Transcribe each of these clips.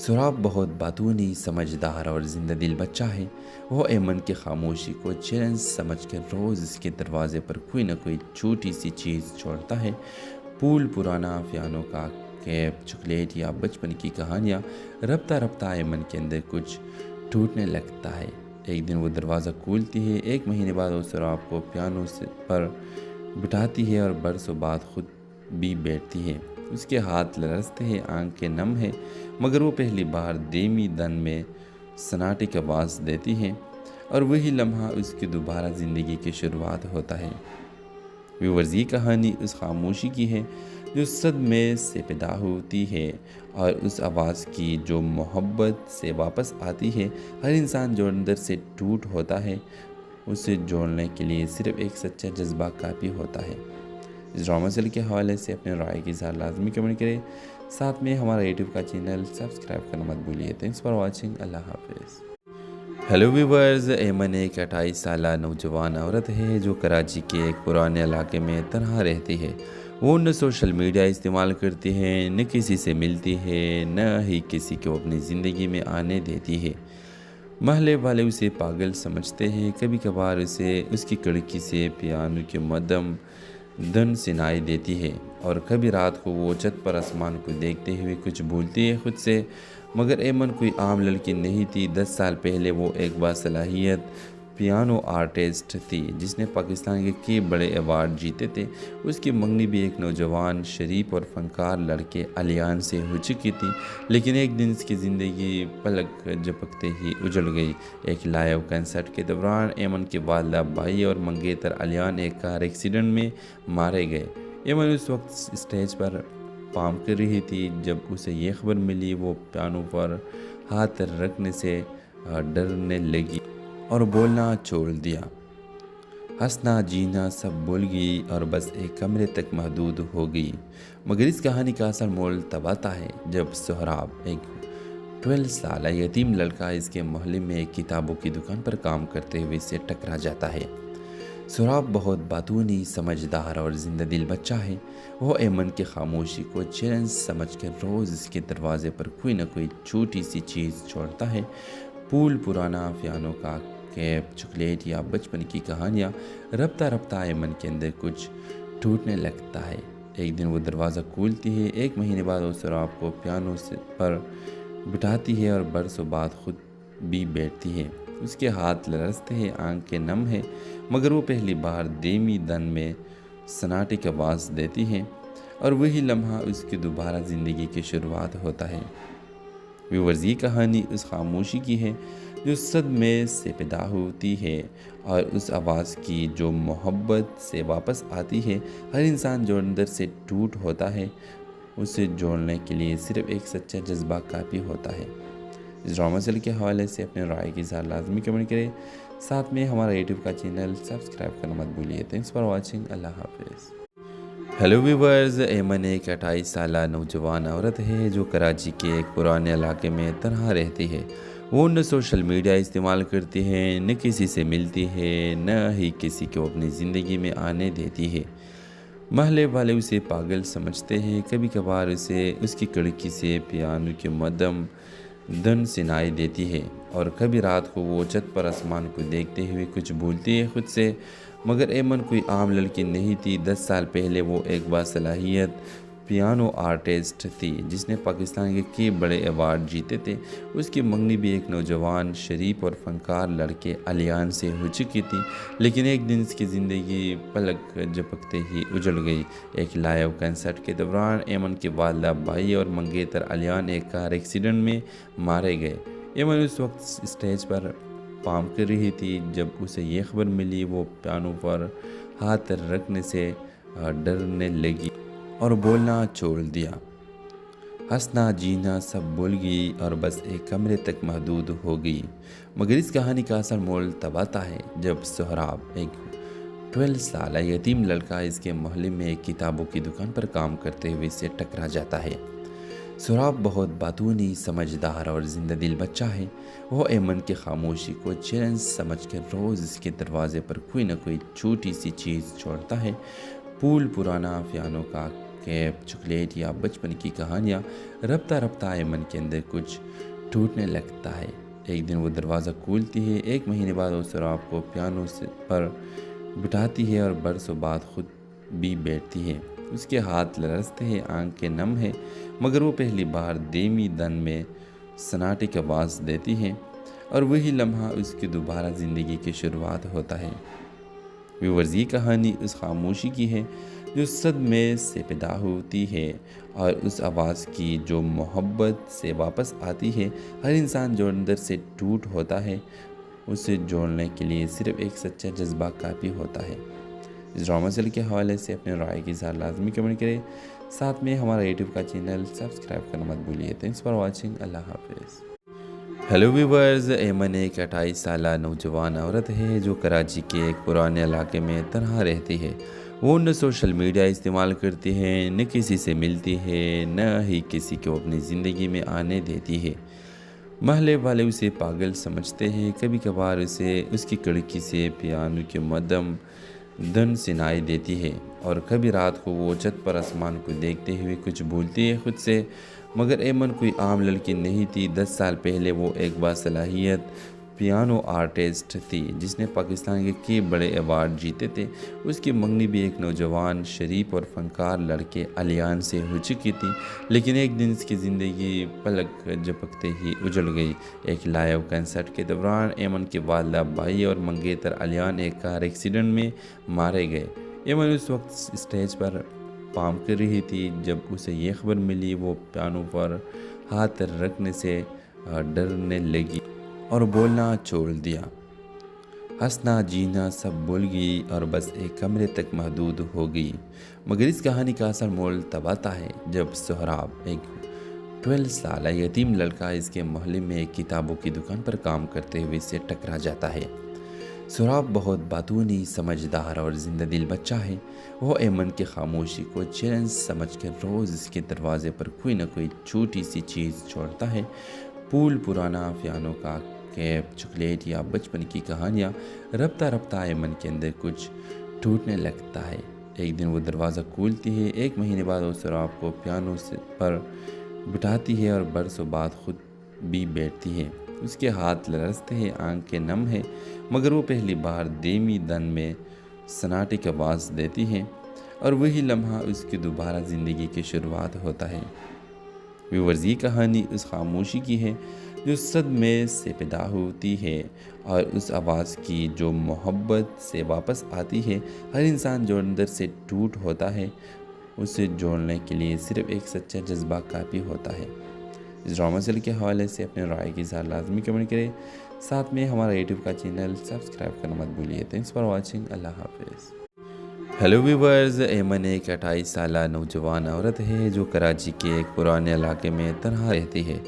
سراب بہت باتونی، سمجھدار اور زندہ دل بچہ ہے۔ وہ ایمن کی خاموشی کو چیلنج سمجھ کر روز اس کے دروازے پر کوئی نہ کوئی چھوٹی سی چیز چھوڑتا ہے۔ پھول، پرانا پیانو کا کیپ، چاکلیٹ یا بچپن کی کہانیاں۔ رفتہ رفتہ ایمن کے اندر کچھ ٹوٹنے لگتا ہے۔ ایک دن وہ دروازہ کھولتی ہے۔ ایک مہینے بعد وہ سراب کو پیانو پر بٹھاتی ہے اور برسوں بعد خود بھی بیٹھتی ہے۔ اس کے ہاتھ لرزتے ہیں، آنکھیں نم ہیں، مگر وہ پہلی بار دھیمی دن میں سناٹے کی آواز دیتی ہے، اور وہی لمحہ اس کی دوبارہ زندگی کی شروعات ہوتا ہے۔ ویورز، یہ کہانی اس خاموشی کی ہے جو صدمے سے پیدا ہوتی ہے، اور اس آواز کی جو محبت سے واپس آتی ہے۔ ہر انسان جو اندر سے ٹوٹ ہوتا ہے، اسے جوڑنے کے لیے صرف ایک سچا جذبہ کافی ہوتا ہے۔ اس ڈرامہ سیل کے حوالے سے اپنے رائے کی اظہار لازمی کمنٹ کریں، ساتھ میں ہمارا یوٹیوب کا چینل سبسکرائب کرنا مت بھولیے۔ تھینکس فار واچنگ، اللہ حافظ۔ ہیلو ویورز، ایمن ایک 28 سالہ نوجوان عورت ہے جو کراچی کے ایک پرانے علاقے میں تنہا رہتی ہے۔ وہ نہ سوشل میڈیا استعمال کرتی ہے، نہ کسی سے ملتی ہے، نہ ہی کسی کو اپنی زندگی میں آنے دیتی ہے۔ محلے والے اسے پاگل سمجھتے ہیں۔ کبھی کبھار اسے اس کی کھڑکی سے پیانو کی مدھم دھن سنائی دیتی ہے، اور کبھی رات کو وہ چھت پر آسمان کو دیکھتے ہوئے کچھ بھولتی ہے خود سے۔ مگر ایمن کوئی عام لڑکی نہیں تھی۔ 10 سال پہلے وہ ایک باصلاحیت پیانو آرٹسٹ تھی جس نے پاکستان کے کئی بڑے ایوارڈ جیتے تھے۔ اس کی منگنی بھی ایک نوجوان، شریف اور فنکار لڑکے علیان سے ہو چکی تھی، لیکن ایک دن اس کی زندگی پلک جھپکتے ہی اجڑ گئی۔ ایک لائیو کنسرٹ کے دوران ایمن کے والدہ، بھائی اور منگیتر علیان ایک کار ایکسیڈنٹ میں مارے گئے۔ ایمن اس وقت اسٹیج پر پارفارم کر رہی تھی جب اسے یہ خبر ملی۔ وہ پیانو پر ہاتھ رکھنے سے ڈرنے لگی اور بولنا چھوڑ دیا۔ ہنسنا جینا سب بھول گئی اور بس ایک کمرے تک محدود ہو گئی۔ مگر اس کہانی کا اصل مول تب آتا ہے جب سہراب، ایک 12 سالہ یتیم لڑکا، اس کے محلے میں ایک کتابوں کی دکان پر کام کرتے ہوئے اسے ٹکرا جاتا ہے۔ سہراب بہت باتونی، سمجھدار اور زندہ دل بچہ ہے۔ وہ ایمن کی خاموشی کو چیلنج سمجھ کر روز اس کے دروازے پر کوئی نہ کوئی چھوٹی سی چیز چھوڑتا ہے۔ پھول، پرانا پیانو کا کیپ، چاکلیٹ یا بچپن کی کہانیاں۔ رفتہ رفتہ ایمن کے اندر کچھ ٹوٹنے لگتا ہے۔ ایک دن وہ دروازہ کھولتی ہے۔ ایک مہینے بعد وہ سہراب کو پیانو پر بٹھاتی ہے اور برسوں بعد خود بھی بیٹھتی ہے۔ اس کے ہاتھ لرزتے ہیں، آنکھیں نم ہیں، مگر وہ پہلی بار دھیمی دن میں سناٹے کی آواز دیتی ہے، اور وہی لمحہ اس کی دوبارہ زندگی کی شروعات ہوتا ہے۔ ویورز، یہ کہانی اس خاموشی کی ہے جو صدمے سے پیدا ہوتی ہے، اور اس آواز کی جو محبت سے واپس آتی ہے۔ ہر انسان جو اندر سے ٹوٹ ہوتا ہے، اسے جوڑنے کے لیے صرف ایک سچا جذبہ کافی ہوتا ہے۔ اس ڈرامہ سیل کے حوالے سے اپنے رائے کی اظہار لازمی کمنٹ کریں، ساتھ میں ہمارا یوٹیوب کا چینل سبسکرائب کرنا مت بھولیے۔ تھینکس فار واچنگ، اللہ حافظ۔ ہیلو ویورز، ایمن ایک 28 سالہ نوجوان عورت ہے جو کراچی کے ایک پرانے علاقے میں تنہا رہتی ہے۔ وہ نہ سوشل میڈیا استعمال کرتی ہے، نہ کسی سے ملتی ہے، نہ ہی کسی کو اپنی زندگی میں آنے دیتی ہے۔ محلے والے اسے پاگل سمجھتے ہیں۔ کبھی کبھار اسے اس کی کھڑکی سے پیانو کی مدھم دھن سنائی دیتی ہے، اور کبھی رات کو وہ چھت پر آسمان کو دیکھتے ہوئے کچھ بھولتی ہے خود سے۔ مگر ایمن کوئی عام لڑکی نہیں تھی۔ 10 سال پہلے وہ ایک باصلاحیت پیانو آرٹسٹ تھی جس نے پاکستان کے کئی بڑے ایوارڈ جیتے تھے۔ اس کی منگنی بھی ایک نوجوان، شریف اور فنکار لڑکے علیان سے ہو چکی تھی، لیکن ایک دن اس کی زندگی پلک جھپکتے ہی اجڑ گئی۔ ایک لائیو کنسرٹ کے دوران ایمن کے والدہ، بھائی اور منگیتر علیان ایک کار ایکسیڈنٹ میں مارے گئے۔ ایمن اس وقت اسٹیج پر پارفارم کر رہی تھی جب اسے یہ خبر ملی۔ وہ پیانو پر ہاتھ رکھنے سے ڈرنے لگی اور بولنا چھوڑ دیا۔ ہنسنا جینا سب بھول گئی اور بس ایک کمرے تک محدود ہو گئی۔ مگر اس کہانی کا اصل مول تب آتا ہے جب سہراب، ایک 12 سالہ یتیم لڑکا، اس کے محلے میں ایک کتابوں کی دکان پر کام کرتے ہوئے اسے ٹکرا جاتا ہے۔ سہراب بہت باتونی، سمجھدار اور زندہ دل بچہ ہے۔ وہ ایمن کی خاموشی کو چیلنج سمجھ کر روز اس کے دروازے پر کوئی نہ کوئی چھوٹی سی چیز چھوڑتا ہے۔ پھول، پرانا پیانو کا کیپ، چاکلیٹ یا بچپن کی کہانیاں رفتہ رفتہ ایمن کے اندر کچھ ٹوٹنے لگتا ہے۔ ایک دن وہ دروازہ کھولتی ہے، ایک مہینے بعد وہ سہراب کو پیانو پر بٹھاتی ہے اور برسوں بعد خود بھی بیٹھتی ہے۔ اس کے ہاتھ لرزتے ہیں، آنکھیں نم ہیں، مگر وہ پہلی بار دھیمی دن میں سناٹے کی آواز دیتی ہے اور وہی لمحہ اس کی دوبارہ زندگی کی شروعات ہوتا ہے۔ ویورز، یہ کہانی اس خاموشی کی ہے جو صدمے سے پیدا ہوتی ہے اور اس آواز کی جو محبت سے واپس آتی ہے۔ ہر انسان جو اندر سے ٹوٹ ہوتا ہے، اسے جوڑنے کے لیے صرف ایک سچا جذبہ کافی ہوتا ہے۔ اس ڈرامہ سیریل کے حوالے سے اپنے رائے کی اظہار لازمی کمنٹ کریں، ساتھ میں ہمارا یوٹیوب کا چینل سبسکرائب کرنا مت بھولیے۔ تھینکس فار واچنگ، اللہ حافظ۔ ہیلو ویورز، ایمن ایک 28 سالہ نوجوان عورت ہے جو کراچی کے ایک پرانے علاقے میں تنہا رہتی ہے۔ وہ نہ سوشل میڈیا استعمال کرتی ہے، نہ کسی سے ملتی ہے، نہ ہی کسی کو اپنی زندگی میں آنے دیتی ہے۔ محلے والے اسے پاگل سمجھتے ہیں، کبھی کبھار اسے اس کی کھڑکی سے پیانو کی مدھم دھن سنائی دیتی ہے اور کبھی رات کو وہ چھت پر آسمان کو دیکھتے ہوئے کچھ بھولتی ہے خود سے۔ مگر ایمن کوئی عام لڑکی نہیں تھی۔ 10 سال پہلے وہ ایک باصلاحیت پیانو آرٹسٹ تھی جس نے پاکستان کے کئی بڑے ایوارڈ جیتے تھے۔ اس کی منگنی بھی ایک نوجوان، شریف اور فنکار لڑکے علیان سے ہو چکی تھی، لیکن ایک دن اس کی زندگی پلک جھپکتے ہی اجڑ گئی۔ ایک لائیو کنسرٹ کے دوران ایمن کے والدہ، بھائی اور منگیتر علیان ایک کار ایکسیڈنٹ میں مارے گئے۔ ایمن اس وقت اسٹیج پر پارفارم کر رہی تھی جب اسے یہ خبر ملی۔ وہ پیانو پر ہاتھ رکھنے سے ڈرنے لگی اور بولنا چھوڑ دیا۔ ہنسنا جینا سب بھول گئی اور بس ایک کمرے تک محدود ہو گئی۔ مگر اس کہانی کا اصل مول تب آتا ہے جب سہراب، ایک 12 سالہ یتیم لڑکا، اس کے محلے میں ایک کتابوں کی دکان پر کام کرتے ہوئے اس سے ٹکرا جاتا ہے۔ سہراب بہت باتونی، سمجھدار اور زندہ دل بچہ ہے۔ وہ ایمن کی خاموشی کو چیلنج سمجھ کر روز اس کے دروازے پر کوئی نہ کوئی چھوٹی سی چیز چھوڑتا ہے۔ پھول، پرانا پیانو کا کیپ، چاکلیٹ یا بچپن کی کہانیاں رفتہ رفتہ ایمن کے اندر کچھ ٹوٹنے لگتا ہے۔ ایک دن وہ دروازہ کھولتی ہے، ایک مہینے بعد وہ سہراب کو پیانو پر بٹھاتی ہے اور برسوں بعد خود بھی بیٹھتی ہے۔ اس کے ہاتھ لرزتے ہیں، آنکھیں نم ہیں، مگر وہ پہلی بار دھیمی دن میں سناٹے کی آواز دیتی ہے اور وہی لمحہ اس کی دوبارہ زندگی کی شروعات ہوتا ہے۔ ویورز، یہ کہانی اس خاموشی کی ہے جو صدمے سے پیدا ہوتی ہے اور اس آواز کی جو محبت سے واپس آتی ہے۔ ہر انسان جو اندر سے ٹوٹ ہوتا ہے، اسے جوڑنے کے لیے صرف ایک سچا جذبہ کافی ہوتا ہے۔ اس ڈرامہ سیریل کے حوالے سے اپنے رائے کی اظہار لازمی کمنٹ کریں، ساتھ میں ہمارا یوٹیوب کا چینل سبسکرائب کرنا مت بھولیے۔ تھینکس فار واچنگ، اللہ حافظ۔ ہیلو ویورز، ایمن ایک 28 سالہ نوجوان عورت ہے جو کراچی کے ایک پرانے علاقے میں تنہا رہتی ہے۔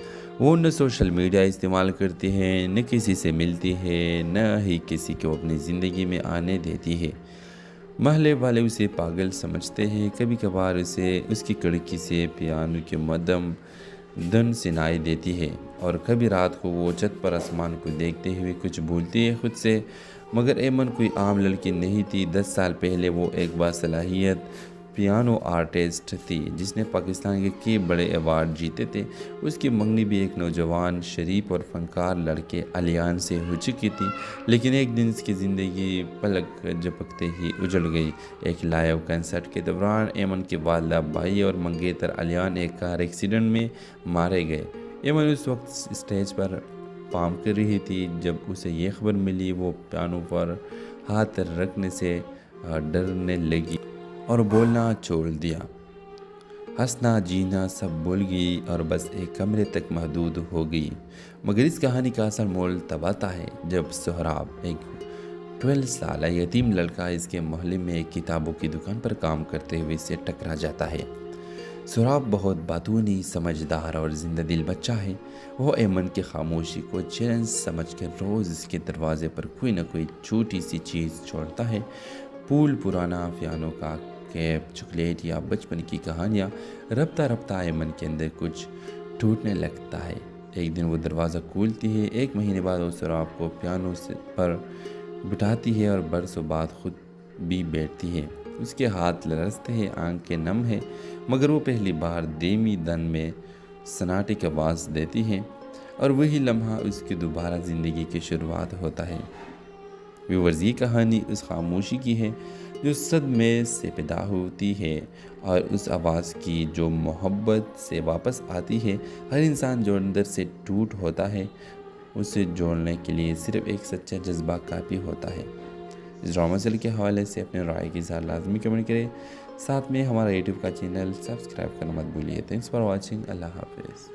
وہ نہ سوشل میڈیا استعمال کرتی ہے، نہ کسی سے ملتی ہے، نہ ہی کسی کو اپنی زندگی میں آنے دیتی ہے۔ محلے والے اسے پاگل سمجھتے ہیں، کبھی کبھار اسے اس کی کھڑکی سے پیانو کی مدھم دھن سنائی دیتی ہے اور کبھی رات کو وہ چھت پر آسمان کو دیکھتے ہوئے کچھ بھولتی ہے خود سے۔ مگر ایمن کوئی عام لڑکی نہیں تھی۔ 10 سال پہلے وہ ایک باصلاحیت پیانو آرٹسٹ تھی جس نے پاکستان کے کئی بڑے ایوارڈ جیتے تھے۔ اس کی منگنی بھی ایک نوجوان، شریف اور فنکار لڑکے علیان سے ہو چکی تھی، لیکن ایک دن اس کی زندگی پلک جھپکتے ہی اجڑ گئی۔ ایک لائیو کنسرٹ کے دوران ایمن کے والدہ، بھائی اور منگیتر علیان ایک کار ایکسیڈنٹ میں مارے گئے۔ ایمن اس وقت اسٹیج پر پارفارم کر رہی تھی جب اسے یہ خبر ملی۔ وہ پیانو پر ہاتھ رکھنے سے ڈرنے لگی اور بولنا چھوڑ دیا۔ ہنسنا جینا سب بھول گئی اور بس ایک کمرے تک محدود ہو گئی۔ مگر اس کہانی کا اصل مول تب آتا ہے جب سہراب، ایک 12 سالہ یتیم لڑکا، اس کے محلے میں ایک کتابوں کی دکان پر کام کرتے ہوئے اس سے ٹکرا جاتا ہے۔ سہراب بہت باتونی، سمجھدار اور زندہ دل بچہ ہے۔ وہ ایمن کی خاموشی کو چیلنج سمجھ کر روز اس کے دروازے پر کوئی نہ کوئی چھوٹی سی چیز چھوڑتا ہے۔ پھول، پرانا پیانو کا کیپ، چاکلیٹ یا بچپن کی کہانیاں رفتہ رفتہ ایمن کے اندر کچھ ٹوٹنے لگتا ہے۔ ایک دن وہ دروازہ کھولتی ہے، ایک مہینے بعد وہ سہراب کو پیانو پر بٹھاتی ہے اور برسوں بعد خود بھی بیٹھتی ہے۔ اس کے ہاتھ لرزتے ہیں، آنکھیں نم ہے، مگر وہ پہلی بار دھیمی دن میں سناٹے کی آواز دیتی ہے اور وہی لمحہ اس کی دوبارہ زندگی کی شروعات ہوتا ہے۔ ویورز، یہ کہانی اس خاموشی کی ہے جو صدمے سے پیدا ہوتی ہے اور اس آواز کی جو محبت سے واپس آتی ہے۔ ہر انسان جو اندر سے ٹوٹ ہوتا ہے، اسے جوڑنے کے لیے صرف ایک سچا جذبہ کافی ہوتا ہے۔ اس ڈرامہ سیریل کے حوالے سے اپنے رائے کی اظہار لازمی کمنٹ کریں، ساتھ میں ہمارا یوٹیوب کا چینل سبسکرائب کرنا مت بھولیے۔ تھینکس فار واچنگ، اللہ حافظ۔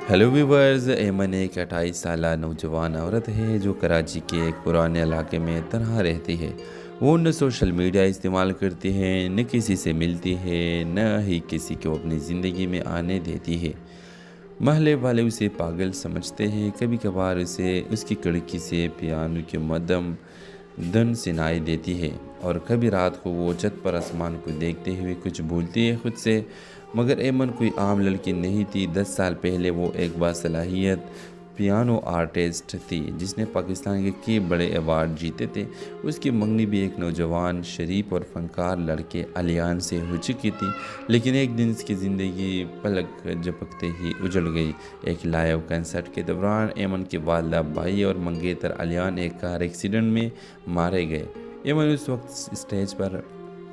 ہیلو ویورز، ایمن ایک 28 سالہ نوجوان عورت ہے جو کراچی کے ایک پرانے علاقے میں تنہا رہتی ہے۔ وہ نہ سوشل میڈیا استعمال کرتی ہے، نہ کسی سے ملتی ہے، نہ ہی کسی کو اپنی زندگی میں آنے دیتی ہے۔ محلے والے اسے پاگل سمجھتے ہیں، کبھی کبھار اسے اس کی کھڑکی سے پیانو کی مدھم دھن سنائی دیتی ہے اور کبھی رات کو وہ چھت پر آسمان کو دیکھتے ہوئے کچھ بھولتی ہے خود سے۔ مگر ایمن کوئی عام لڑکی نہیں تھی۔ 10 سال پہلے وہ ایک باصلاحیت پیانو آرٹسٹ تھی جس نے پاکستان کے کئی بڑے ایوارڈ جیتے تھے۔ اس کی منگنی بھی ایک نوجوان، شریف اور فنکار لڑکے علیان سے ہو چکی تھی، لیکن ایک دن اس کی زندگی پلک جھپکتے ہی اجڑ گئی۔ ایک لائیو کنسرٹ کے دوران ایمن کے والدہ، بھائی اور منگیتر علیان ایک کار ایکسیڈنٹ میں مارے گئے۔ ایمن اس وقت اسٹیج پر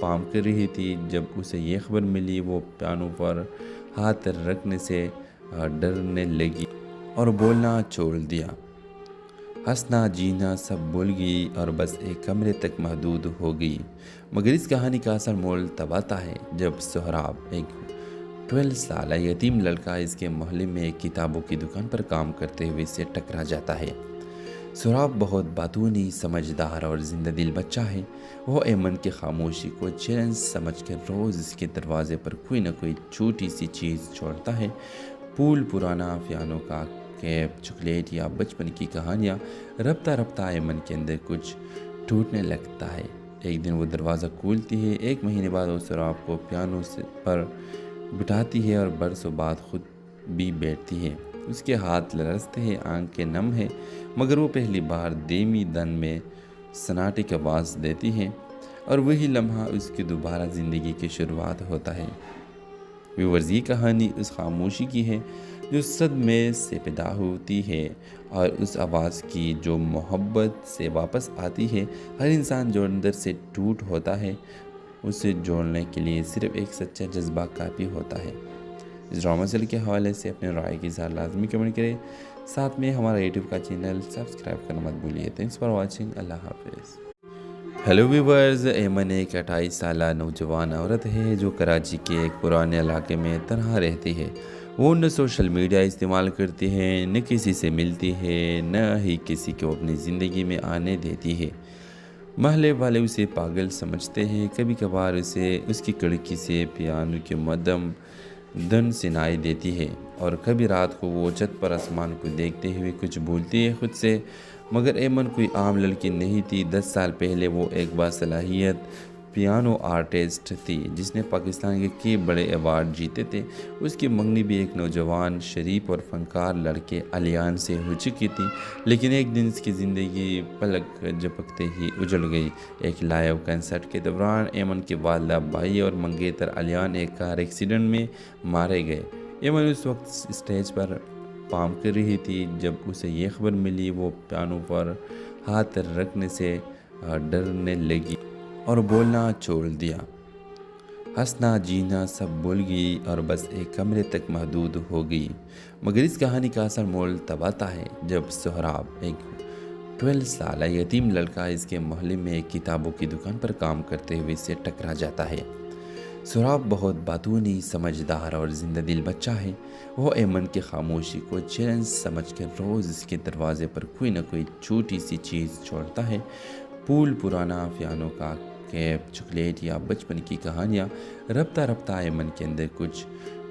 پارفارم کر رہی تھی جب اسے یہ خبر ملی۔ وہ پیانو پر ہاتھ رکھنے سے ڈرنے لگی اور بولنا چھوڑ دیا۔ ہنسنا جینا سب بھول گئی اور بس ایک کمرے تک محدود ہو گئی۔ مگر اس کہانی کا اصل مول تب آتا ہے جب سہراب، ایک 12 سالہ یتیم لڑکا، اس کے محلے میں ایک کتابوں کی دکان پر کام کرتے ہوئے اسے ٹکرا جاتا ہے۔ سہراب بہت باتونی، سمجھدار اور زندہ دل بچہ ہے۔ وہ ایمن کی خاموشی کو چیلنج سمجھ کر روز اس کے دروازے پر کوئی نہ کوئی چھوٹی سی چیز چھوڑتا ہے۔ پھول، پرانا پیانو کا کیپ، چاکلیٹ یا بچپن کی کہانیاں۔ رفتہ رفتہ ایمن کے اندر کچھ ٹوٹنے لگتا ہے۔ ایک دن وہ دروازہ کھولتی ہے۔ 1 مہینے بعد وہ سہراب کو پیانو پر بٹھاتی ہے اور برسوں بعد خود بھی بیٹھتی ہے۔ اس کے ہاتھ لرزتے ہیں، آنکھیں نم ہے، مگر وہ پہلی بار دھیمی دن میں سناٹے کی آواز دیتی ہے اور وہی لمحہ اس کی دوبارہ زندگی کی شروعات ہوتا ہے۔ ویورز، یہ کہانی اس خاموشی کی ہے جو صدمے سے پیدا ہوتی ہے اور اس آواز کی جو محبت سے واپس آتی ہے۔ ہر انسان جو اندر سے ٹوٹ ہوتا ہے، اسے جوڑنے کے لیے صرف ایک سچا جذبہ کافی ہوتا ہے۔ اس ڈرامہ سیریل کے حوالے سے اپنے رائے کی اظہار لازمی کمنٹ کریں، ساتھ میں ہمارا یوٹیوب کا چینل سبسکرائب کرنا مت بھولیے۔ تھینکس فار واچنگ، اللہ حافظ۔ ہیلو ویورز، ایمن ایک 28 سالہ نوجوان عورت ہے جو کراچی کے ایک پرانے علاقے میں تنہا رہتی ہے۔ وہ نہ سوشل میڈیا استعمال کرتی ہے، نہ کسی سے ملتی ہے، نہ ہی کسی کو اپنی زندگی میں آنے دیتی ہے۔ محلے والے اسے پاگل سمجھتے ہیں، کبھی کبھار اسے اس کی کھڑکی سے پیانو کی مدھم دھن سنائی دیتی ہے اور کبھی رات کو وہ چھت پر آسمان کو دیکھتے ہوئے کچھ بھولتی ہے خود سے۔ مگر ایمن کوئی عام لڑکی نہیں تھی۔ 10 سال پہلے وہ ایک باصلاحیت پیانو آرٹسٹ تھی جس نے پاکستان کے کئی بڑے ایوارڈ جیتے تھے۔ اس کی منگنی بھی ایک نوجوان، شریف اور فنکار لڑکے علیان سے ہو چکی تھی، لیکن ایک دن اس کی زندگی پلک جھپکتے ہی اجڑ گئی۔ ایک لائیو کنسرٹ کے دوران ایمن کے والدہ، بھائی اور منگیتر علیان ایک کار ایکسیڈنٹ میں مارے گئے۔ ایمن اس وقت اسٹیج پر پارفارم کر رہی تھی جب اسے یہ خبر ملی۔ وہ پیانو پر ہاتھ رکھنے سے ڈرنے لگی اور بولنا چھوڑ دیا۔ ہنسنا جینا سب بھول گئی اور بس ایک کمرے تک محدود ہو گئی۔ مگر اس کہانی کا اصل مول تب آتا ہے جب سہراب، ایک 12 سالہ یتیم لڑکا، اس کے محلے میں ایک کتابوں کی دکان پر کام کرتے ہوئے اسے ٹکرا جاتا ہے۔ سہراب بہت باتونی، سمجھدار اور زندہ دل بچہ ہے۔ وہ ایمن کی خاموشی کو چیلنج سمجھ کر روز اس کے دروازے پر کوئی نہ کوئی چھوٹی سی چیز چھوڑتا ہے۔ پھول، پرانا پیانو کا کیپ، چاکلیٹ یا بچپن کی کہانیاں۔ رفتہ رفتہ ایمن کے اندر کچھ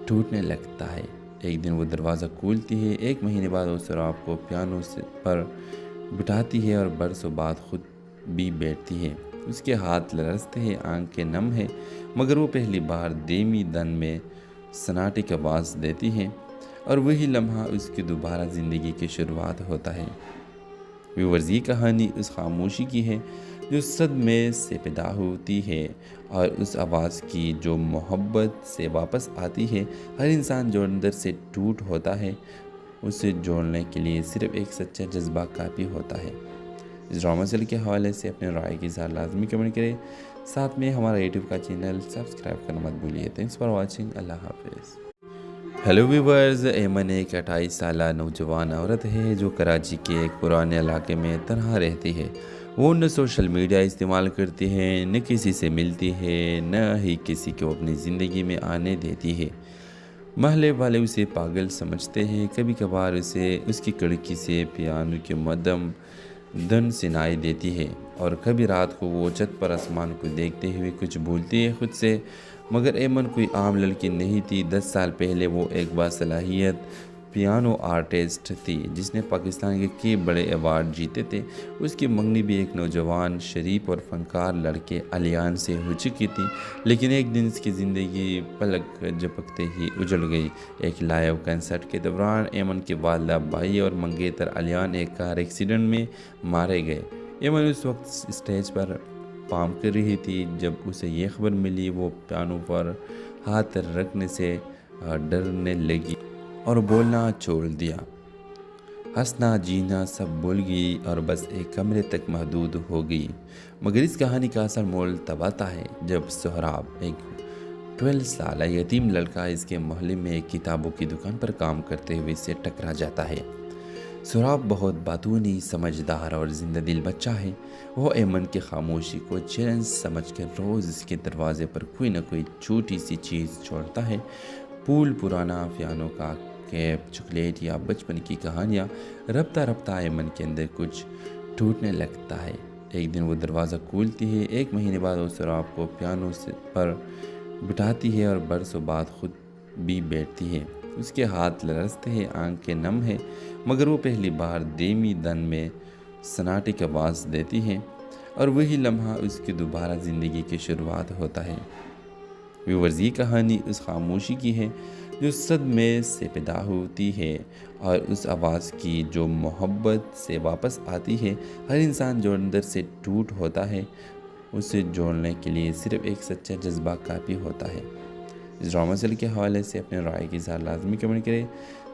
ٹوٹنے لگتا ہے۔ ایک دن وہ دروازہ کھولتی ہے۔ 1 مہینے بعد وہ سہراب کو پیانو پر بٹھاتی ہے اور برسوں بعد خود بھی بیٹھتی ہے۔ اس کے ہاتھ لرزتے ہیں، آنکھیں نم ہے، مگر وہ پہلی بار دھیمی دن میں سناٹے کی آواز دیتی ہے اور وہی لمحہ اس کی دوبارہ زندگی کی شروعات ہوتا ہے۔ ویورز، یہ کہانی اس خاموشی کی ہے جو صدمے سے پیدا ہوتی ہے اور اس آواز کی جو محبت سے واپس آتی ہے۔ ہر انسان جو اندر سے ٹوٹ ہوتا ہے اسے جوڑنے کے لیے صرف ایک سچا جذبہ کافی ہوتا ہے۔ اس ڈرامہ سیریل کے حوالے سے اپنے رائے کی اظہار لازمی کمنٹ کریں، ساتھ میں ہمارا یوٹیوب کا چینل سبسکرائب کرنا مت بھولیے۔ تھینکس فار واچنگ، اللہ حافظ۔ ہیلو ویورز، ایمن ایک 28 سالہ نوجوان عورت ہے جو کراچی کے ایک پرانے علاقے میں تنہا رہتی ہے۔ وہ نہ سوشل میڈیا استعمال کرتی ہے، نہ کسی سے ملتی ہے، نہ ہی کسی کو اپنی زندگی میں آنے دیتی ہے۔ محلے والے اسے پاگل سمجھتے ہیں۔ کبھی کبھار اسے اس کی کھڑکی سے پیانو کے مدھم دھن سنائی دیتی ہے اور کبھی رات کو وہ چھت پر آسمان کو دیکھتے ہوئے کچھ بھولتی ہے خود سے۔ مگر ایمن کوئی عام لڑکی نہیں تھی۔ 10 سال پہلے وہ ایک باصلاحیت پیانو آرٹسٹ تھی جس نے پاکستان کے کئی بڑے ایوارڈ جیتے تھے۔ اس کی منگنی بھی ایک نوجوان شریف اور فنکار لڑکے علیان سے ہو چکی تھی، لیکن ایک دن اس کی زندگی پلک جھپکتے ہی اجڑ گئی۔ ایک لائیو کنسرٹ کے دوران ایمن کے والدہ، بھائی اور منگیتر علیان ایک کار ایکسیڈنٹ میں مارے گئے۔ ایمن اس وقت اسٹیج پر پارفارم کر رہی تھی جب اسے یہ خبر ملی۔ وہ پیانو پر ہاتھ رکھنے سے ڈرنے لگی اور بولنا چھوڑ دیا۔ ہنسنا جینا سب بھول گئی اور بس ایک کمرے تک محدود ہو گئی۔ مگر اس کہانی کا اصل مول تب آتا ہے جب سہراب، ایک 12 سالہ یتیم لڑکا اس کے محلے میں ایک کتابوں کی دکان پر کام کرتے ہوئے اسے ٹکرا جاتا ہے۔ سہراب بہت باتونی، سمجھدار اور زندہ دل بچہ ہے۔ وہ ایمن کی خاموشی کو چیلنج سمجھ کر روز اس کے دروازے پر کوئی نہ کوئی چھوٹی سی چیز چھوڑتا ہے۔ پھول، پرانا پیانو کا کیپ، چاکلیٹ یا بچپن کی کہانیاں۔ رفتہ رفتہ ایمن کے اندر کچھ ٹوٹنے لگتا ہے۔ ایک دن وہ دروازہ کھولتی ہے۔ 1 مہینے بعد وہ سہراب کو پیانو پر بٹھاتی ہے اور برسوں بعد خود بھی بیٹھتی ہے۔ اس کے ہاتھ لرزتے ہیں، آنکھیں نم ہیں، مگر وہ پہلی بار دھیمی دن میں سناٹے کی آواز دیتی ہے اور وہی لمحہ اس کی دوبارہ زندگی کی شروعات ہوتا ہے۔ ویورز، یہ کہانی اس خاموشی کی ہے جو صدمے سے پیدا ہوتی ہے اور اس آواز کی جو محبت سے واپس آتی ہے۔ ہر انسان جو اندر سے ٹوٹ ہوتا ہے اسے جوڑنے کے لیے صرف ایک سچا جذبہ کافی ہوتا ہے۔ اس ڈرامہ سیریل کے حوالے سے اپنے رائے کی اظہار لازمی کمنٹ کریں،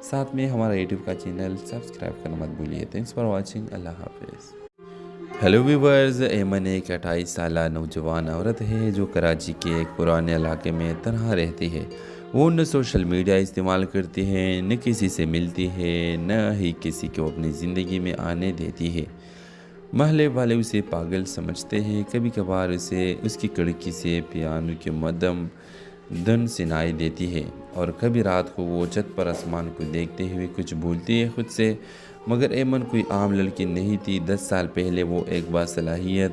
ساتھ میں ہمارا یوٹیوب کا چینل سبسکرائب کرنا مت بھولیے۔ تھینکس فار واچنگ، اللہ حافظ۔ ہیلو ویورز، ایمن ایک 28 سالہ نوجوان عورت ہے جو کراچی کے ایک پرانے علاقے میں تنہا رہتی ہے۔ وہ نہ سوشل میڈیا استعمال کرتی ہے، نہ کسی سے ملتی ہے، نہ ہی کسی کو اپنی زندگی میں آنے دیتی ہے۔ محلے والے اسے پاگل سمجھتے ہیں۔ کبھی کبھار اسے اس کی کھڑکی سے پیانو کے مدھم دھن سنائی دیتی ہے اور کبھی رات کو وہ چھت پر آسمان کو دیکھتے ہوئے کچھ بھولتی ہے خود سے۔ مگر ایمن کوئی عام لڑکی نہیں تھی۔ 10 سال پہلے وہ ایک باصلاحیت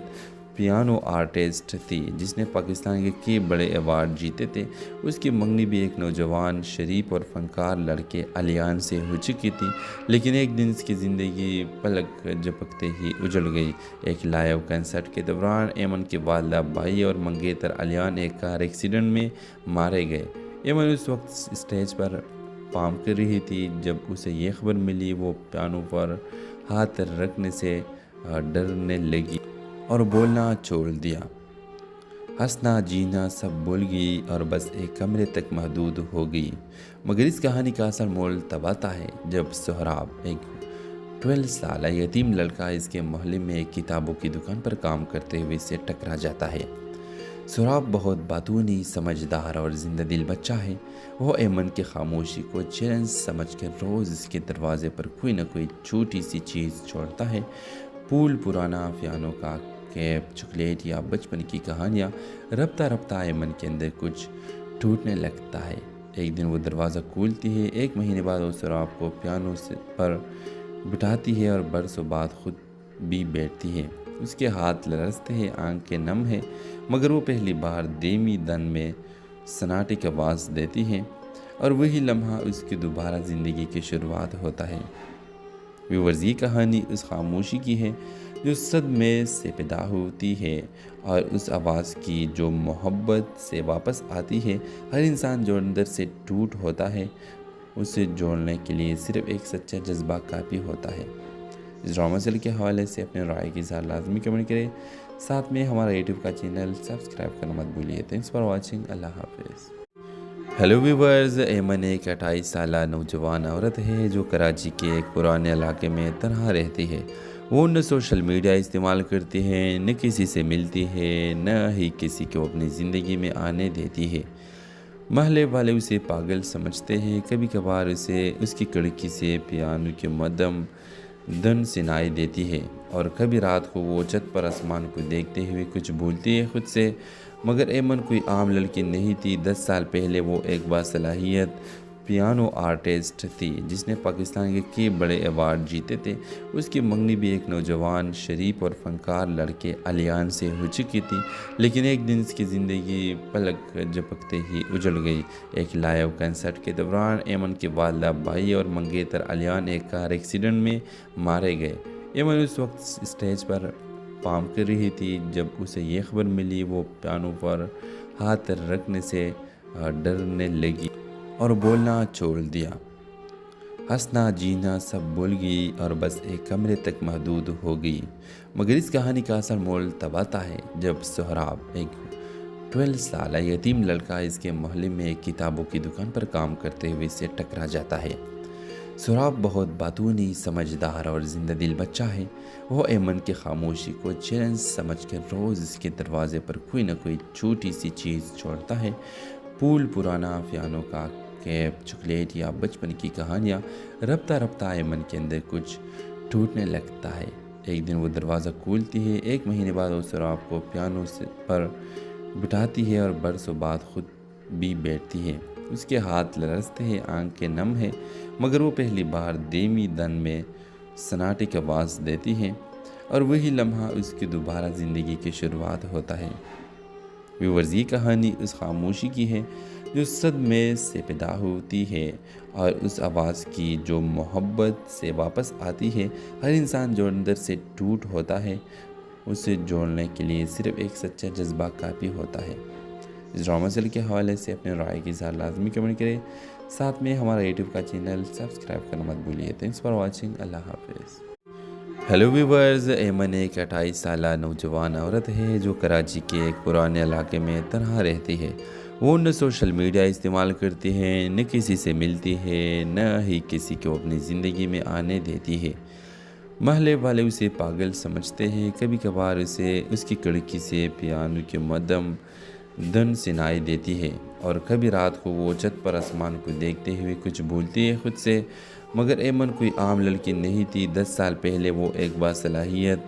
پیانو آرٹسٹ تھی جس نے پاکستان کے کئی بڑے ایوارڈ جیتے تھے۔ اس کی منگنی بھی ایک نوجوان شریف اور فنکار لڑکے علیان سے ہو چکی تھی، لیکن ایک دن اس کی زندگی پلک جھپکتے ہی اجڑ گئی۔ ایک لائیو کنسرٹ کے دوران ایمن کے والدہ، بھائی اور منگیتر علیان ایک کار ایکسیڈنٹ میں مارے گئے۔ ایمن اس وقت اسٹیج پر پارفارم کر رہی تھی جب اسے یہ خبر ملی۔ وہ پیانو پر ہاتھ رکھنے سے ڈرنے لگی اور بولنا چھوڑ دیا۔ ہنسنا جینا سب بھول گئی اور بس ایک کمرے تک محدود ہو گئی۔ مگر اس کہانی کا اصل مول تب آتا ہے جب سہراب، ایک 12 سالہ یتیم لڑکا اس کے محلے میں ایک کتابوں کی دکان پر کام کرتے ہوئے اسے ٹکرا جاتا ہے۔ سہراب بہت باتونی، سمجھدار اور زندہ دل بچہ ہے۔ وہ ایمن کی خاموشی کو چیلنج سمجھ کر روز اس کے دروازے پر کوئی نہ کوئی چھوٹی سی چیز چھوڑتا ہے۔ پھول، پرانا پیانو کا کیپ، چاکلیٹ یا بچپن کی کہانیاں۔ رفتہ رفتہ ایمن کے اندر کچھ ٹوٹنے لگتا ہے۔ ایک دن وہ دروازہ کھولتی ہے۔ 1 مہینے بعد وہ سہراب کو پیانو پر بٹھاتی ہے اور برسوں بعد خود بھی بیٹھتی ہے۔ اس کے ہاتھ لرزتے ہیں، آنکھیں نم ہیں، مگر وہ پہلی بار دھیمی دن میں سناٹے کی آواز دیتی ہے اور وہی لمحہ اس کی دوبارہ زندگی کی شروعات ہوتا ہے۔ ویورز، یہ کہانی اس خاموشی کی ہے جو صدمے سے پیدا ہوتی ہے اور اس آواز کی جو محبت سے واپس آتی ہے۔ ہر انسان جو اندر سے ٹوٹ ہوتا ہے اسے جوڑنے کے لیے صرف ایک سچا جذبہ کافی ہوتا ہے۔ اس ڈرامہ سیریل کے حوالے سے اپنے رائے کی اظہار لازمی کمنٹ کریں، ساتھ میں ہمارا یوٹیوب کا چینل سبسکرائب کرنا مت بھولیے۔ تھینکس فار واچنگ، اللہ حافظ۔ ہیلو ویورز، ایمن ایک 28 سالہ نوجوان عورت ہے جو کراچی کے ایک پرانے علاقے میں تنہا رہتی ہے۔ وہ نہ سوشل میڈیا استعمال کرتی ہے، نہ کسی سے ملتی ہے، نہ ہی کسی کو اپنی زندگی میں آنے دیتی ہے۔ محلے والے اسے پاگل سمجھتے ہیں۔ کبھی کبھار اسے اس کی کھڑکی سے پیانو کی مدھم دھن سنائی دیتی ہے، اور کبھی رات کو وہ چھت پر آسمان کو دیکھتے ہوئے کچھ بھولتی ہے خود سے۔ مگر ایمن کوئی عام لڑکی نہیں تھی۔ 10 سال پہلے وہ ایک باصلاحیت پیانو آرٹسٹ تھی جس نے پاکستان کے کئی بڑے ایوارڈ جیتے تھے۔ اس کی منگنی بھی ایک نوجوان، شریف اور فنکار لڑکے علیان سے ہو چکی تھی، لیکن ایک دن اس کی زندگی پلک جھپکتے ہی اجڑ گئی۔ ایک لائیو کنسرٹ کے دوران ایمن کے والدہ، بھائی اور منگیتر علیان ایک کار ایکسیڈنٹ میں مارے گئے۔ ایمن اس وقت اسٹیج پر پارفارم کر رہی تھی جب اسے یہ خبر ملی۔ وہ پیانو پر ہاتھ رکھنے سے ڈرنے لگی اور بولنا چھوڑ دیا۔ ہنسنا جینا سب بھول گئی اور بس ایک کمرے تک محدود ہو گئی۔ مگر اس کہانی کا اصل مول تب آتا ہے جب سہراب، ایک 12 سالہ یتیم لڑکا، اس کے محلے میں ایک کتابوں کی دکان پر کام کرتے ہوئے اسے ٹکرا جاتا ہے۔ سہراب بہت باتونی، سمجھدار اور زندہ دل بچہ ہے۔ وہ ایمن کی خاموشی کو چیلنج سمجھ کر روز اس کے دروازے پر کوئی نہ کوئی چھوٹی سی چیز چھوڑتا ہے۔ پھول، پرانا پیانو کا کیپ، چاکلیٹ یا بچپن کی کہانیاں۔ رفتہ رفتہ ایمن کے اندر کچھ ٹوٹنے لگتا ہے۔ ایک دن وہ دروازہ کھولتی ہے۔ 1 مہینے بعد وہ سہراب کو پیانو پر بٹھاتی ہے اور برسوں بعد خود بھی بیٹھتی ہے۔ اس کے ہاتھ لرزتے ہیں، آنکھیں نم ہیں، مگر وہ پہلی بار دھیمی دن میں سناٹے کی آواز دیتی ہے، اور وہی لمحہ اس کی دوبارہ زندگی کی شروعات ہوتا ہے۔ ویورز، یہ کہانی اس خاموشی کی ہے جو صدمے سے پیدا ہوتی ہے، اور اس آواز کی جو محبت سے واپس آتی ہے۔ ہر انسان جو اندر سے ٹوٹ ہوتا ہے، اسے جوڑنے کے لیے صرف ایک سچا جذبہ کافی ہوتا ہے۔ اس ڈرامہ سیل کے حوالے سے اپنے رائے کی اظہار لازمی کمنٹ کریں۔ ساتھ میں ہمارا یوٹیوب کا چینل سبسکرائب کرنا مت بھولیے۔ تھینکس فار واچنگ، اللہ حافظ۔ ہیلو ویورز، ایمن ایک 28 سالہ نوجوان عورت ہے جو کراچی کے ایک پرانے علاقے میں تنہا رہتی ہے۔ وہ نہ سوشل میڈیا استعمال کرتی ہے، نہ کسی سے ملتی ہے، نہ ہی کسی کو اپنی زندگی میں آنے دیتی ہے۔ محلے والے اسے پاگل سمجھتے ہیں۔ کبھی کبھار اسے اس کی کھڑکی سے پیانو کی مدھم دھن سنائی دیتی ہے، اور کبھی رات کو وہ چھت پر آسمان کو دیکھتے ہوئے کچھ بھولتی ہے خود سے۔ مگر ایمن کوئی عام لڑکی نہیں تھی۔ 10 سال پہلے وہ ایک باصلاحیت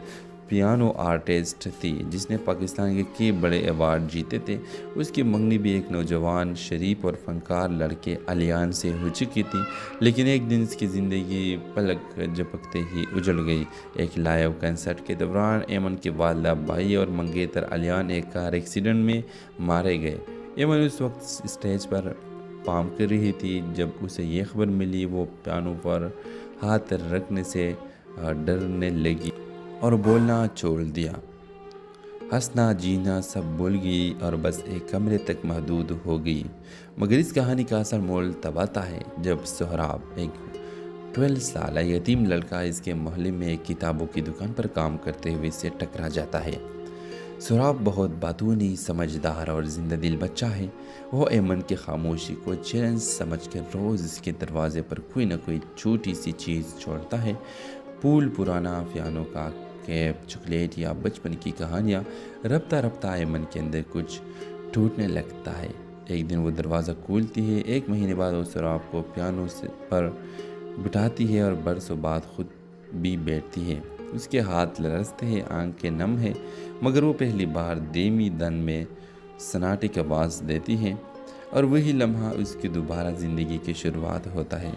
پیانو آرٹسٹ تھی جس نے پاکستان کے کئی بڑے ایوارڈ جیتے تھے۔ اس کی منگنی بھی ایک نوجوان، شریف اور فنکار لڑکے علیان سے ہو چکی تھی، لیکن ایک دن اس کی زندگی پلک جھپکتے ہی اجڑ گئی۔ ایک لائیو کنسرٹ کے دوران ایمن کے والدہ، بھائی اور منگیتر علیان ایک کار ایکسیڈنٹ میں مارے گئے۔ ایمن اس وقت اسٹیج پر پارفارم کر رہی تھی جب اسے یہ خبر ملی۔ وہ پیانو پر ہاتھ رکھنے سے ڈرنے لگی اور بولنا چھوڑ دیا۔ ہنسنا جینا سب بھول گئی اور بس ایک کمرے تک محدود ہو گئی۔ مگر اس کہانی کا اصل مول تب آتا ہے جب سہراب، ایک 12 سالہ یتیم لڑکا، اس کے محلے میں ایک کتابوں کی دکان پر کام کرتے ہوئے اسے ٹکرا جاتا ہے۔ سہراب بہت باتونی، سمجھدار اور زندہ دل بچہ ہے۔ وہ ایمن کی خاموشی کو چیلنج سمجھ کر روز اس کے دروازے پر کوئی نہ کوئی چھوٹی سی چیز چھوڑتا ہے۔ پھول، پرانا پیانو کا کیپ، چاکلیٹ یا بچپن کی کہانیاں۔ رفتہ رفتہ ایمن کے اندر کچھ ٹوٹنے لگتا ہے۔ ایک دن وہ دروازہ کھولتی ہے۔ 1 مہینے بعد وہ سہراب کو پیانو پر بٹھاتی ہے اور برسوں بعد خود بھی بیٹھتی ہے۔ اس کے ہاتھ لرزتے ہیں، آنکھیں نم ہیں، مگر وہ پہلی بار دھیمی دن میں سناٹے کی آواز دیتی ہے، اور وہی لمحہ اس کی دوبارہ زندگی کی شروعات ہوتا ہے۔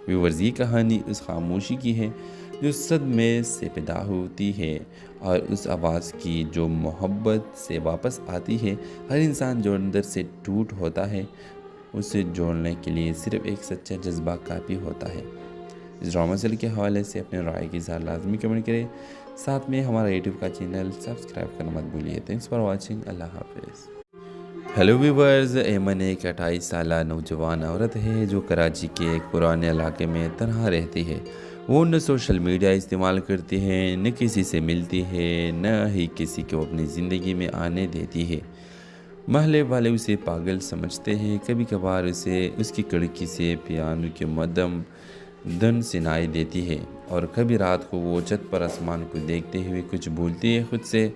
ویورز، یہ کہانی اس خاموشی کی ہے جو صدمے سے پیدا ہوتی ہے، اور اس آواز کی جو محبت سے واپس آتی ہے۔ ہر انسان جو اندر سے ٹوٹ ہوتا ہے، اسے جوڑنے کے لیے صرف ایک سچا جذبہ کافی ہوتا ہے۔ اس ڈرامہ سیل کے حوالے سے اپنے رائے کی اظہار لازمی کمنٹ کریں۔ ساتھ میں ہمارا یوٹیوب کا چینل سبسکرائب کرنا مت بھولیے۔ تھینکس فار واچنگ، اللہ حافظ۔ ہیلو ویورز، ایمن ایک 28 سالہ نوجوان عورت ہے جو کراچی کے ایک پرانے علاقے میں تنہا رہتی ہے۔ وہ نہ سوشل میڈیا استعمال کرتی ہے، نہ کسی سے ملتی ہے، نہ ہی کسی کو اپنی زندگی میں آنے دیتی ہے۔ محلے والے اسے پاگل سمجھتے ہیں، کبھی کبھار اسے اس کی کڑکی سے پیانو کے مدھم دھن سنائی دیتی ہے، اور کبھی رات کو وہ چھت پر آسمان کو دیکھتے ہوئے کچھ بھولتی ہے خود سے۔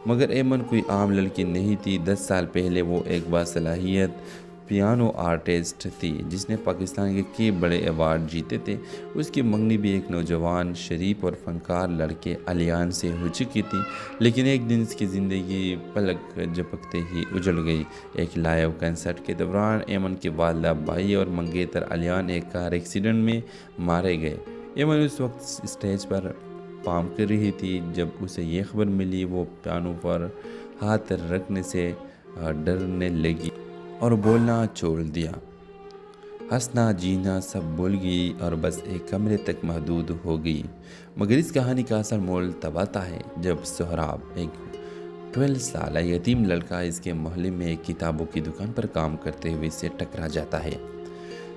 مگر ایمن کوئی عام لڑکی نہیں تھی۔ 10 سال پہلے وہ ایک باصلاحیت پیانو آرٹسٹ تھی جس نے پاکستان کے کئی بڑے ایوارڈ جیتے تھے۔ اس کی منگنی بھی ایک نوجوان، شریف اور فنکار لڑکے علیان سے ہو چکی تھی، لیکن ایک دن اس کی زندگی پلک جھپکتے ہی اجڑ گئی۔ ایک لائیو کنسرٹ کے دوران ایمن کے والدہ، بھائی اور منگیتر علیان ایک کار ایکسیڈنٹ میں مارے گئے۔ ایمن اس وقت اسٹیج پر پارفارم کر رہی تھی جب اسے یہ خبر ملی۔ وہ پیانو پر ہاتھ رکھنے سے ڈرنے لگی اور بولنا چھوڑ دیا۔ ہنسنا جینا سب بھول گئی اور بس ایک کمرے تک محدود ہو گئی۔ مگر اس کہانی کا اصل مول تب آتا ہے جب سہراب، ایک 12 سالہ یتیم لڑکا، اس کے محلے میں ایک کتابوں کی دکان پر کام کرتے ہوئے اسے ٹکرا جاتا ہے۔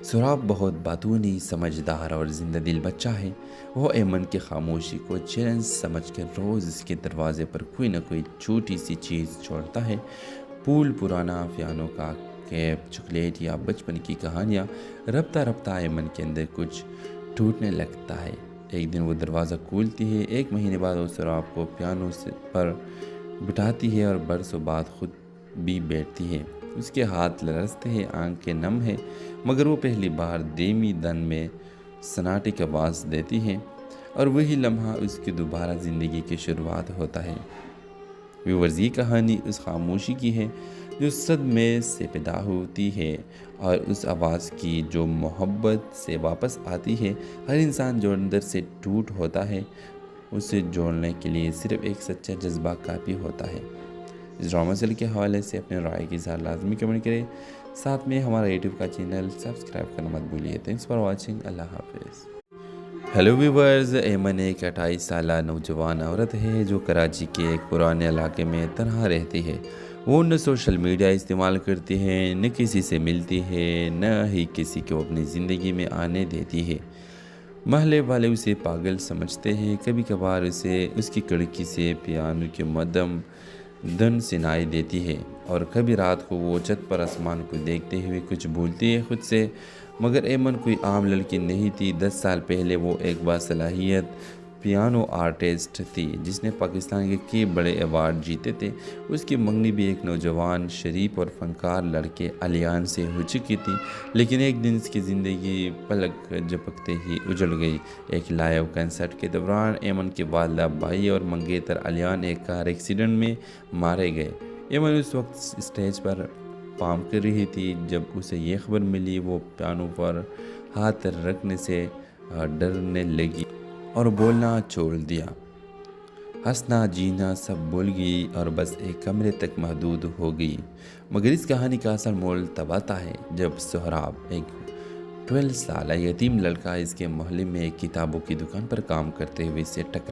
سہراب بہت باتونی، سمجھدار اور زندہ دل بچہ ہے۔ وہ ایمن کی خاموشی کو چیلنج سمجھ کر روز اس کے دروازے پر کوئی نہ کوئی چھوٹی سی چیز چھوڑتا ہے۔ پھول، پرانا پیانو کا کیپ، چاکلیٹ یا بچپن کی کہانیاں۔ رفتہ رفتہ ایمن کے اندر کچھ ٹوٹنے لگتا ہے۔ ایک دن وہ دروازہ کھولتی ہے۔ 1 مہینے بعد وہ سہراب کو پیانو پر بٹھاتی ہے اور برسوں بعد خود بھی بیٹھتی ہے۔ اس کے ہاتھ لرزتے ہیں، آنکھیں نم ہیں، مگر وہ پہلی بار دھیمی دھن میں سناٹے کی آواز دیتی ہے، اور وہی لمحہ اس کی دوبارہ زندگی کی شروعات ہوتا ہے۔ ویورز، یہ کہانی اس خاموشی کی ہے جو صدمے سے پیدا ہوتی ہے، اور اس آواز کی جو محبت سے واپس آتی ہے۔ ہر انسان جو اندر سے ٹوٹ ہوتا ہے، اسے جوڑنے کے لیے صرف ایک سچا جذبہ کافی ہوتا ہے۔ اس ڈرامہ سیریل کے حوالے سے اپنے رائے کی اظہار لازمی کمنٹ کریں، ساتھ میں ہمارا یوٹیوب کا چینل سبسکرائب کرنا مت بھولیے۔ Thanks for watching. اللہ حافظ۔ ہیلو ویورز، ایمن ایک 28 سالہ نوجوان عورت ہے جو کراچی کے ایک پرانے علاقے میں تنہا رہتی ہے۔ وہ نہ سوشل میڈیا استعمال کرتی ہے، نہ کسی سے ملتی ہے، نہ ہی کسی کو اپنی زندگی میں آنے دیتی ہے۔ محلے والے اسے پاگل سمجھتے ہیں، کبھی کبھار اسے اس کی کڑکی سے پیانو کے مدھم دھن سنائی دیتی ہے، اور کبھی رات کو وہ چھت پر آسمان کو دیکھتے ہوئے کچھ بھولتی ہے خود سے۔ مگر ایمن کوئی عام لڑکی نہیں تھی۔ 10 سال پہلے وہ ایک باصلاحیت پیانو آرٹسٹ تھی جس نے پاکستان کے کئی بڑے ایوارڈ جیتے تھے۔ اس کی منگنی بھی ایک نوجوان، شریف اور فنکار لڑکے علیان سے ہو چکی تھی، لیکن ایک دن اس کی زندگی پلک جھپکتے ہی اجڑ گئی۔ ایک لائیو کنسرٹ کے دوران ایمن کے والدہ، بھائی اور منگیتر علیان ایک کار ایکسیڈنٹ میں مارے گئے۔ ایمن اس وقت اسٹیج پر پارفارم کر رہی تھی جب اسے یہ خبر ملی۔ وہ پیانو پر ہاتھ رکھنے سے ڈرنے لگی اور بولنا چھوڑ دیا۔ ہنسنا جینا سب بھول گئی اور بس ایک کمرے تک محدود ہو گئی۔ مگر اس کہانی کا اصل مول تب آتا ہے جب سہراب، ایک 12 سالہ یتیم لڑکا، اس کے محلے میں ایک کتابوں کی دکان پر کام کرتے ہوئے اسے ٹکرا